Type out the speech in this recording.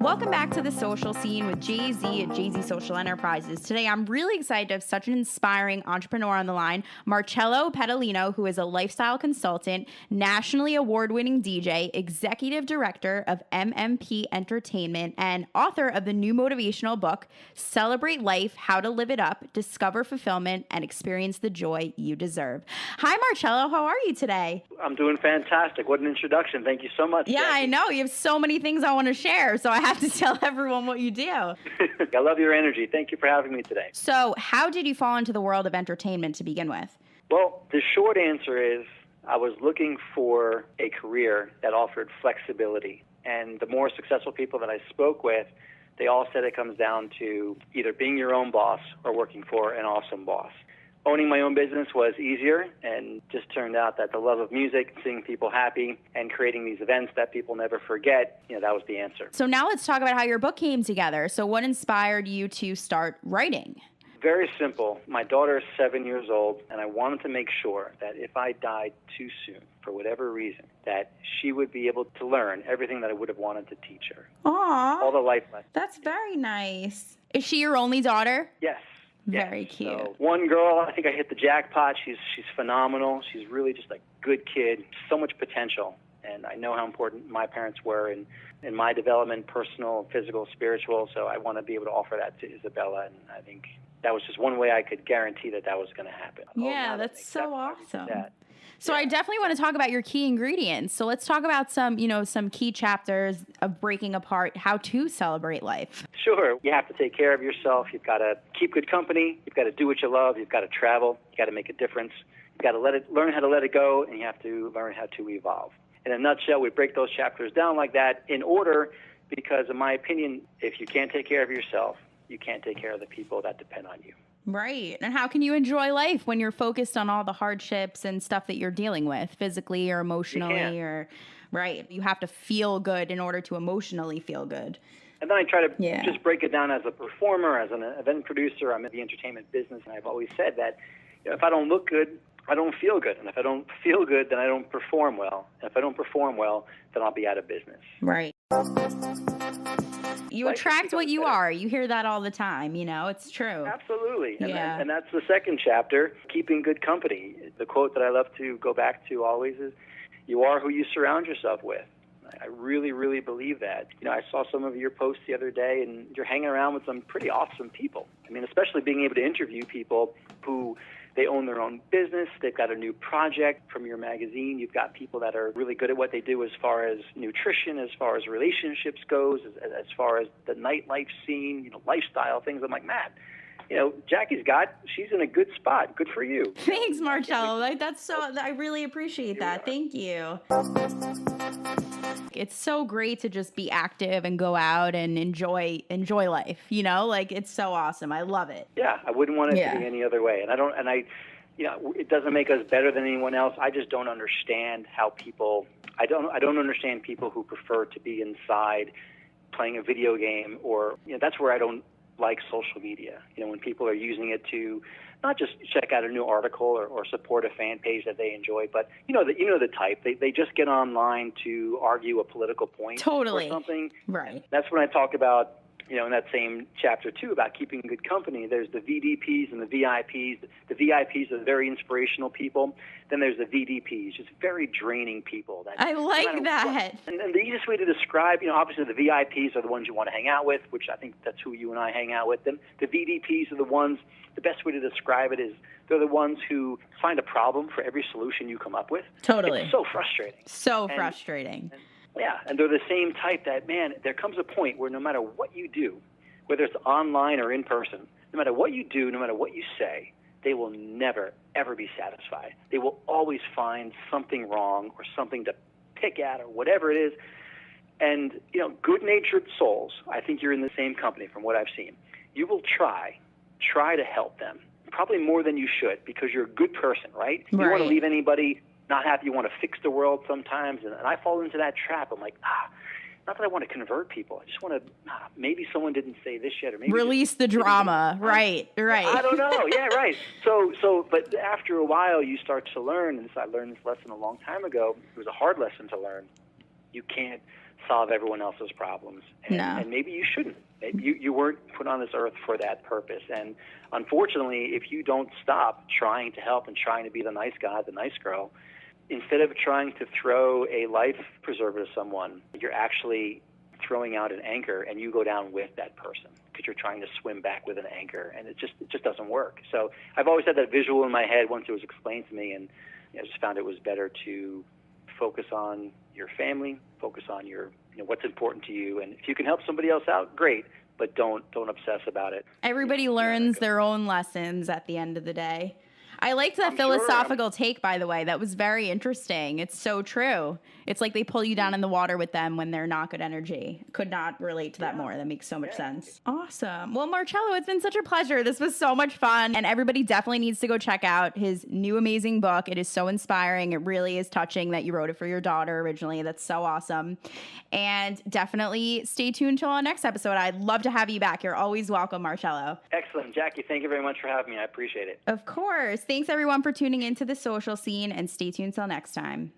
Welcome back to The Social Scene with Jay-Z at Jay-Z Social Enterprises. Today, I'm really excited to have such an inspiring entrepreneur on the line, Marcello Pedalino, who is a lifestyle consultant, nationally award-winning DJ, executive director of MMP Entertainment, and author of the new motivational book, Celebrate Life, How to Live It Up, Discover Fulfillment, and Experience the Joy You Deserve. Hi, Marcello. How are you today? I'm doing fantastic. What an introduction. Thank you so much. Yeah, Jackie. I know. You have so many things I want to share, so I have to tell everyone what you do. I love your energy. Thank you for having me today. So how did you fall into the world of entertainment to begin with? Well, the short answer is I was looking for a career that offered flexibility. And the more successful people that I spoke with, they all said it comes down to either being your own boss or working for an awesome boss. Owning my own business was easier, and just turned out that the love of music, seeing people happy, and creating these events that people never forget, that was the answer. So now let's talk about how your book came together. So what inspired you to start writing? Very simple. My daughter is 7 years old, and I wanted to make sure that if I died too soon, for whatever reason, that she would be able to learn everything that I would have wanted to teach her. Aww. All the life lessons. That's very nice. Is she your only daughter? Yes. Very cute. So one girl, I think I hit the jackpot. She's phenomenal. She's really just a good kid. So much potential. And I know how important my parents were in my development, personal, physical, spiritual. So I want to be able to offer that to Isabella. And I think that was just one way I could guarantee that was going to happen. Yeah, that's so awesome. So yeah. I definitely want to talk about your key ingredients. So let's talk about some key chapters of breaking apart how to celebrate life. Sure. You have to take care of yourself. You've got to keep good company. You've got to do what you love. You've got to travel. You've got to make a difference. You've got to learn how to let it go, and you have to learn how to evolve. In a nutshell, we break those chapters down like that in order because, in my opinion, if you can't take care of yourself, you can't take care of the people that depend on you. Right. And how can you enjoy life when you're focused on all the hardships and stuff that you're dealing with physically or emotionally right. You have to feel good in order to emotionally feel good. And then I try to just break it down as a performer, as an event producer. I'm in the entertainment business, and I've always said that if I don't look good, I don't feel good. And if I don't feel good, then I don't perform well. And if I don't perform well, then I'll be out of business. Right. You attract what you are. You hear that all the time, it's true. Absolutely. And that's the second chapter, keeping good company. The quote that I love to go back to always is, you are who you surround yourself with. I really, really believe that. I saw some of your posts the other day, and you're hanging around with some pretty awesome people. I mean, especially being able to interview people who they own their own business. They've got a new project from your magazine. You've got people that are really good at what they do as far as nutrition, as far as relationships goes, as far as the nightlife scene, lifestyle things. I'm like, man, she's in a good spot. Good for you. Thanks, Marcello. I really appreciate that. Thank you. It's so great to just be active and go out and enjoy life. It's so awesome. I love it. Yeah, I wouldn't want it to be any other way. It doesn't make us better than anyone else. I just don't understand how people. I don't understand people who prefer to be inside playing a video game, or that's where I don't like social media. When people are using it to not just check out a new article or support a fan page that they enjoy, but the type. They just get online to argue a political point or something. Right. That's when I talk about, in that same chapter too, about keeping good company. There's the VDPs and the VIPs. The VIPs are very inspirational people. Then there's the VDPs, just very draining people. I like that. And the easiest way to describe, obviously the VIPs are the ones you want to hang out with, which I think that's who you and I hang out with. Then the VDPs are the ones, the best way to describe it is they're the ones who find a problem for every solution you come up with. Totally. It's so frustrating. Frustrating. And they're the same type that, man, there comes a point where no matter what you do, whether it's online or in person, no matter what you do, no matter what you say, they will never, ever be satisfied. They will always find something wrong or something to pick at or whatever it is. And, good-natured souls, I think you're in the same company from what I've seen. You will try to help them, probably more than you should, because you're a good person, right? You want to leave anybody not happy. You want to fix the world sometimes, and I fall into that trap. I'm like, not that I want to convert people. I just want to, maybe someone didn't say this yet, or maybe release the drama. Right. I don't know. Yeah, right. So, but after a while, you start to learn, and I learned this lesson a long time ago. It was a hard lesson to learn. You can't solve everyone else's problems. And maybe you shouldn't. Maybe you weren't put on this earth for that purpose. And unfortunately, if you don't stop trying to help and trying to be the nice guy, the nice girl, instead of trying to throw a life preserver to someone, you're actually throwing out an anchor, and you go down with that person because you're trying to swim back with an anchor, and it just doesn't work. So I've always had that visual in my head once it was explained to me, and I just found it was better to focus on your family, focus on your what's important to you, and if you can help somebody else out, great, but don't obsess about it. Everybody learns their own lessons at the end of the day. I liked that philosophical take, by the way. That was very interesting. It's so true. It's like they pull you down in the water with them when they're not good energy. Could not relate to that more. That makes so much sense. Awesome. Well, Marcello, it's been such a pleasure. This was so much fun. And everybody definitely needs to go check out his new amazing book. It is so inspiring. It really is touching that you wrote it for your daughter originally. That's so awesome. And definitely stay tuned until our next episode. I'd love to have you back. You're always welcome, Marcello. Excellent. Jackie, thank you very much for having me. I appreciate it. Of course. Thanks, everyone, for tuning into The Social Scene, and stay tuned till next time.